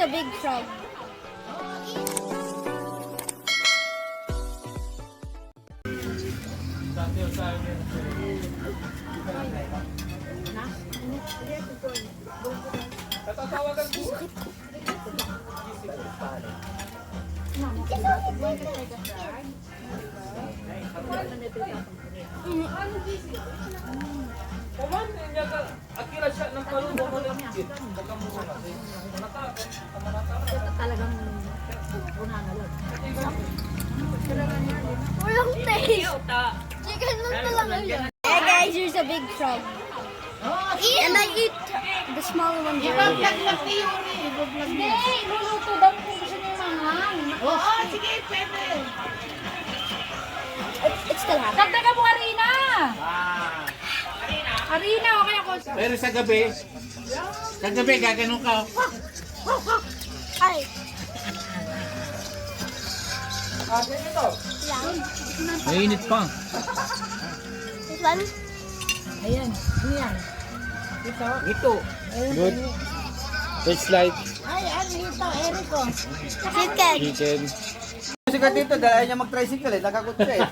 a big frog. Talagang Walang taste. Chicken lang talaga yun. Hey guys, here's a big frog. And I eat the smaller one. Hey, luluto daw kung gusto niyo manghang. Oo, sige, pwede. It's still hot. Dagdagan mo harina. Harina, okay ako. Pero sa gabi gaganon ka. Ay. Mainit pa. This one? Ayan, ayan. Ito. Good. It's like Ay, ano ito, Eriko? Chicken. chicken. Sikat dito dahil ayaw niya mag-tricycle eh, nakakot siya eh.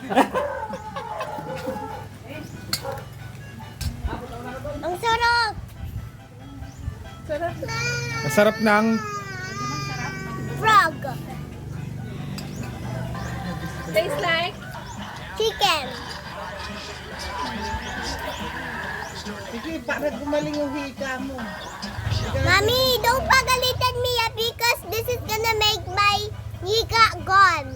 Ang sarap. Masarap ng Frog. Tastes like? Chicken. Sige, para gumaling yung hika mo. Mommy, don't pagalitan me because this is gonna make my hika gone.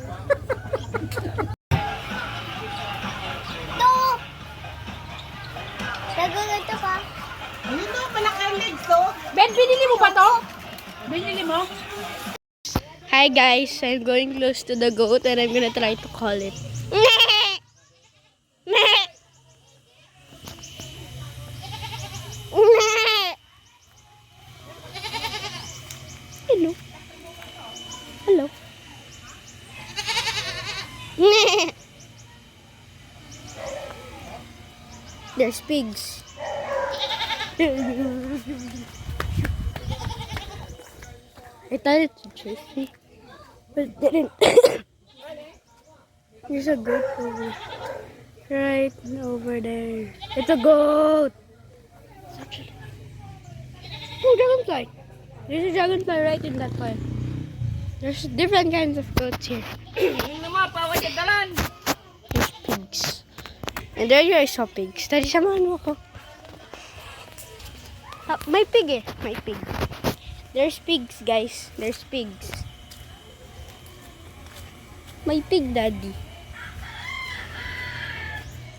No. Nagulito pa. Ayun na, malakang legs to. Ben, binili mo ba to? Binili mo? Hi guys, I'm going close to the goat and I'm gonna try to call it. Hello. Hello. There's pigs. I thought it would chase me, but it didn't. There's a goat right over there. It's a goat. It's actually. Oh, dragonfly. There's a dragonfly right in that pile. There's different kinds of goats here. There's pigs. And there I saw pigs. Daddy, samahan mo ako. Ah, may pig eh. May pig. There's pigs, guys. There's pigs. May pig, Daddy.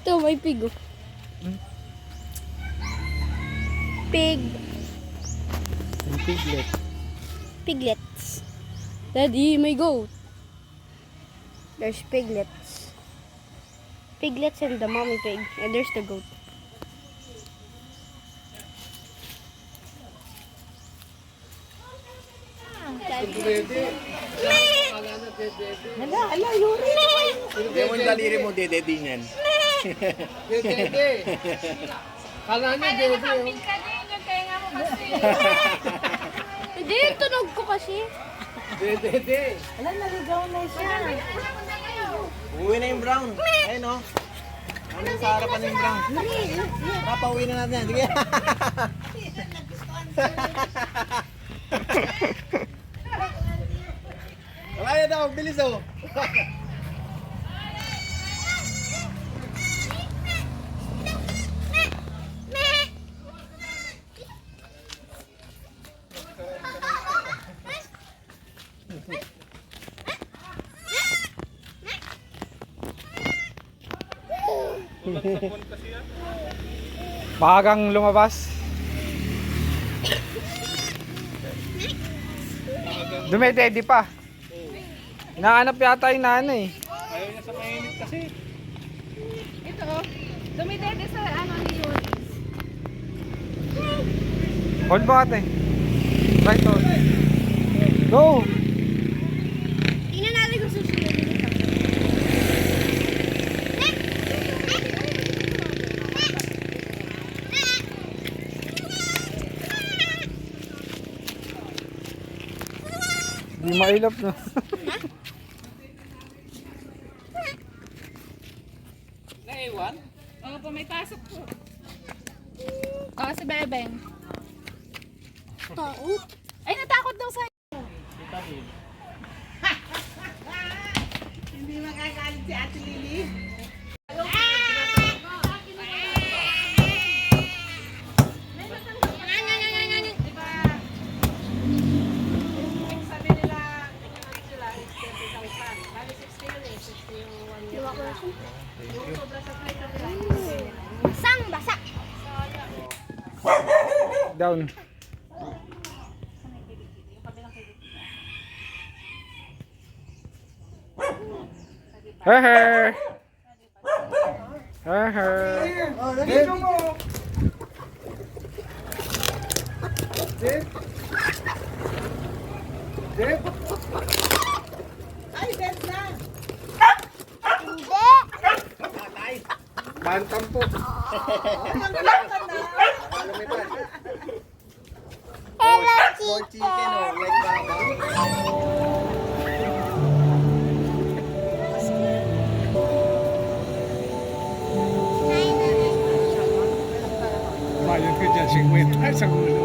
Ito, may pig, oh. Pig. piglet. Piglets. Daddy, may goat. There's piglets. Piglets and the mommy pig. And there's the goat. Ala, Yuri. Hindi mo yung daliri mo, dededingan. Kala niya, Dede. ka din, yung tenga mo kasi. Hindi, tunog ko kasi. Dede. Ala, naligaw na siya. Uwi na yung brown. Ayun o. Ano sa harapan na yung brown? Papa, uwi na natin yan. Sige. Wala na daw, bilis o. Maagang lumabas. Dumedede pa. Hinahanap yata yung nanay. Ayaw niya sa mainit kasi. Ito, oh. Dumidede sa ano ni Yuri. Hold mo ate. Right hold. Go! Tingnan natin kung susunod dito. Hindi mailap na. Naiwan? Oo po, may pasok po. Oo, si Bebeng. Taot. Ay, natakot daw sa'yo. Hindi makakalit si Ate Lily. Sabi nila, sila is 30,000. Bali 60 yun eh. 60 yung 1 year. Yung sobra sa flight na nila. Basang basa. Down. Hehe. Hehe. Ay, dead na! Hindi. Bantam po. Nagbilang ka na! Lumipad. Hello, Whole chicken oh, like baba. Bayad ko dyan, 50 sa ulo.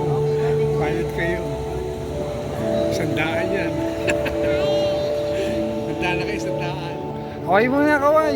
Bayad kayo. Sandaan yan. Sandaan na kayo, sandaan. Okay muna, kaway.